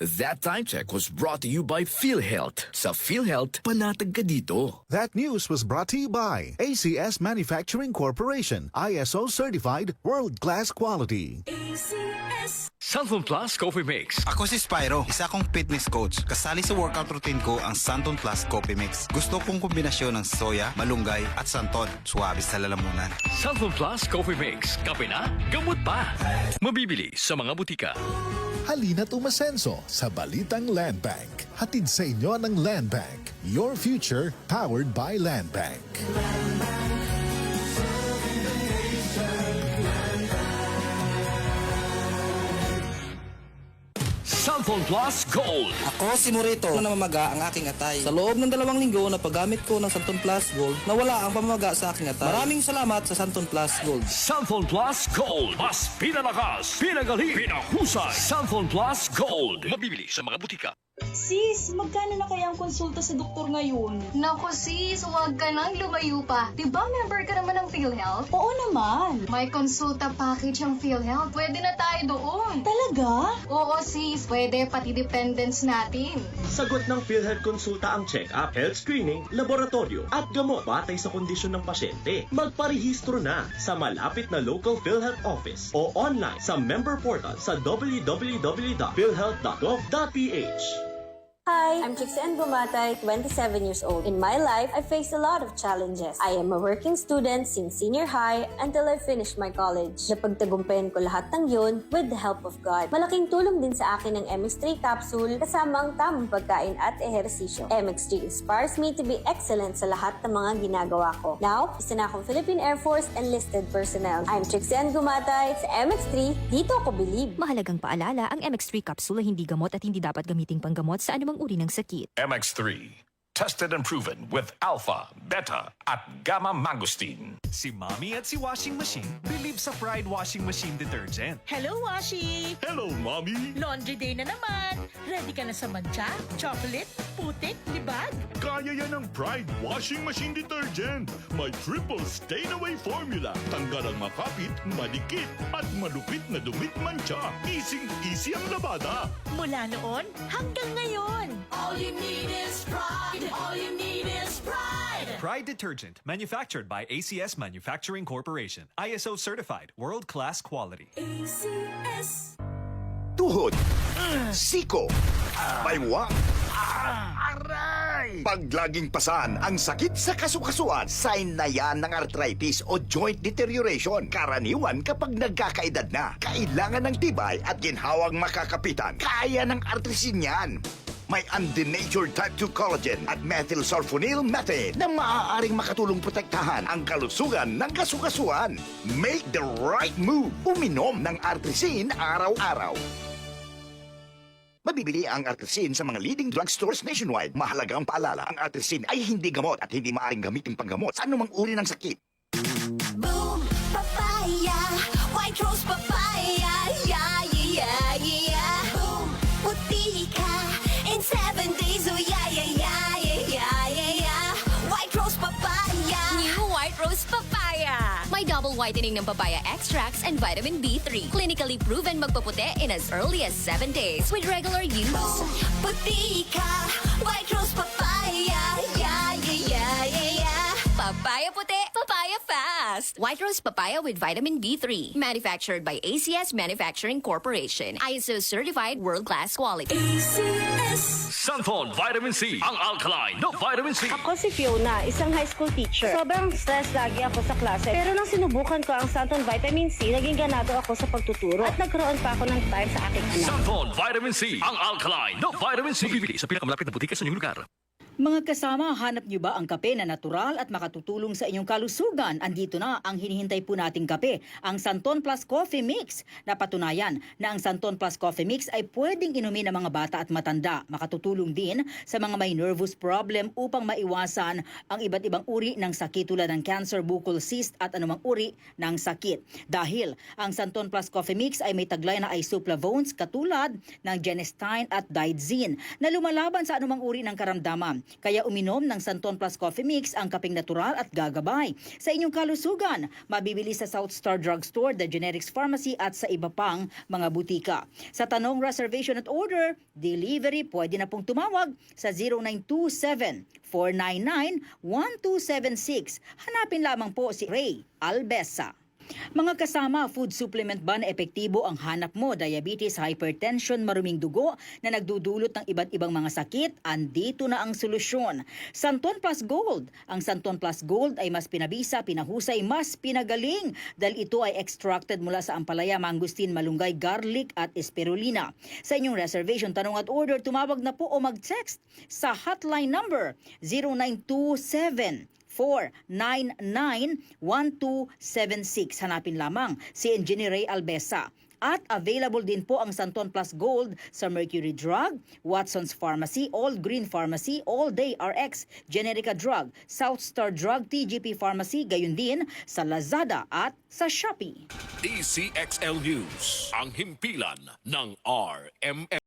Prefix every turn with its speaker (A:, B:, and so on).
A: That time check was brought to you by PhilHealth. Sa PhilHealth, panatag ka dito.
B: That news was brought to you by ACS Manufacturing Corporation, ISO certified, world-class quality.
A: Santon Plus Coffee Mix.
C: Ako si Spyro, isa kong fitness coach. Kasali sa workout routine ko ang Santon Plus Coffee Mix. Gusto kong kombinasyon ng soya, malunggay at santon. Suwabe sa lalamunan.
A: Santon Plus Coffee Mix. Kape na, gamot pa. Mabibili sa mga butika.
B: Halina't umasenso sa Balitang Land Bank. Hatid sa inyo ng Land Bank. Your future powered by Land Bank.
A: Santon Plus Gold.
D: Ako si Morito na namamaga ang aking atay. Sa loob ng 2 linggo na paggamit ko ng Santon Plus Gold, nawala ang pamamaga sa aking atay. Maraming salamat sa Santon Plus Gold.
A: Santon Plus Gold. Mas pinalakas, pinagaling, pinahusay. Santon Plus Gold. Mabibili sa mga butika.
E: Sis, magkano na kaya ang konsulta sa doktor ngayon?
F: Naku sis, huwag ka nang lumayo pa. Diba member ka naman ng PhilHealth?
E: Oo naman.
F: May konsulta package ang PhilHealth. Pwede na tayo doon.
E: Talaga?
F: Oo sis, pwede pati dependents natin.
G: Sagot ng PhilHealth konsulta ang check-up, health screening, laboratorio at gamot batay sa kondisyon ng pasyente. Magparehistro na sa malapit na local PhilHealth office o online sa member portal sa www.philhealth.gov.ph.
H: Hi, I'm Trixen Gumatay, 27 years old. In my life, I faced a lot of challenges. I am a working student since senior high until I finished my college. Napagtagumpayan ko lahat ng yun with the help of God. Malaking tulong din sa akin ang MX3 capsule kasama ang tamang pagkain at ehersisyo. MX3 inspires me to be excellent sa lahat ng mga ginagawa ko. Now, isa na akong Philippine Air Force enlisted personnel. I'm Trixen Gumatay sa MX3, dito ako believe.
I: Mahalagang paalala, ang MX3 capsule ay hindi gamot at hindi dapat gamiting panggamot sa anumang uri ng sakit.
J: MX3. Tested and proven with alpha, beta, at gamma mangosteen.
K: Si Mommy at si Washing Machine believe sa Pride Washing Machine Detergent.
L: Hello, Washi!
J: Hello, Mommy!
L: Laundry day na naman! Ready ka na sa mancha, chocolate, putik, libag?
J: Kaya yan ng Pride Washing Machine Detergent. May triple stain-away formula. Tanggal ang makapit, madikit, at malupit na dumit mancha. Easy ang labada.
L: Mula noon hanggang ngayon.
E: All you need is pride. All you need is pride.
K: Pride Detergent, manufactured by ACS Manufacturing Corporation. ISO certified, world-class quality.
E: ACS.
M: Tuhod, siko, baywang, aray! Pag laging pasan ang sakit sa kasukasuan, sign na yan ng arthritis o joint deterioration. Karaniwan kapag nagkakaedad na, kailangan ng tibay at ginhawang makakapitan. Kaya ng artrisin yan. May undenatured type 2 collagen at methylsulfonyl methane na maaaring makatulong protektahan ang kalusugan ng kasukasuan. Make the right move. Uminom ng Artrisin araw-araw. Mabibili ang Artrisin sa mga leading drugstores nationwide. Mahalagang paalala, ang Artrisin ay hindi gamot at hindi maaaring gamitin panggamot sa anumang uri ng sakit.
E: Boom, papaya, white rose papaya, yeah, yeah, yeah. Boom, puti ka. In 7 days, oh yeah, yeah, yeah, yeah, yeah, yeah. White Rose Papaya.
I: New White Rose Papaya. May double whitening ng papaya extracts and vitamin B3. Clinically proven magpaputi in as early as 7 days with regular use.
E: Boom, puti ka. White Rose Papaya. Yeah, yeah, yeah, yeah, yeah.
I: Papaya puti, papaya fast. White Rose Papaya with vitamin B3. Manufactured by ACS Manufacturing Corporation. ISO certified world-class quality.
E: ACS.
A: Santon Vitamin C. Ang alkaline no vitamin C.
H: Ako si Fiona, isang high school teacher. Sobrang stress lagi ako sa klase. Pero nang sinubukan ko ang Santon Vitamin C, naging ganado ako sa pagtuturo. At nagkaroon pa ako ng time sa aking anak.
A: Santon Vitamin C. Ang alkaline no vitamin C. Mabibili sa pinakamalapit na butika sa inyong lugar.
L: Mga kasama, hanap niyo ba ang kape na natural at makatutulong sa inyong kalusugan? Andito na ang hinihintay po nating kape, ang Santon Plus Coffee Mix. Napatunayan na ang Santon Plus Coffee Mix ay pwedeng inumin ng mga bata at matanda. Makatutulong din sa mga may nervous problem upang maiwasan ang iba't ibang uri ng sakit tulad ng cancer, buccal cyst at anumang uri ng sakit. Dahil ang Santon Plus Coffee Mix ay may taglay na isoflavones katulad ng genistein at digoxin na lumalaban sa anumang uri ng karamdaman. Kaya uminom ng Santon Plus Coffee Mix, ang kapeng natural at gagabay sa inyong kalusugan. Mabibili sa South Star Drugstore, The Generics Pharmacy at sa iba pang mga butika. Sa tanong reservation at order, delivery, pwede na pong tumawag sa 0927-499-1276. Hanapin lamang po si Ray Albesa. Mga kasama, food supplement ba na epektibo ang hanap mo? Diabetes, hypertension, maruming dugo na nagdudulot ng iba't ibang mga sakit? Andito na ang solusyon. Santon Plus Gold. Ang Santon Plus Gold ay mas pinabisa, pinahusay, mas pinagaling dahil ito ay extracted mula sa ampalaya, mangustin, malunggay, garlic at spirulina. Sa inyong reservation, tanong at order, tumawag na po o mag-text sa hotline number 0927 499-1276. Hanapin lamang si Engineer Ray Albesa. At available din po ang Santon Plus Gold sa Mercury Drug, Watson's Pharmacy, All Green Pharmacy, All Day RX, Generica Drug, South Star Drug, TGP Pharmacy, gayon din sa Lazada at sa Shopee.
A: DCXL News, ang himpilan ng RMN.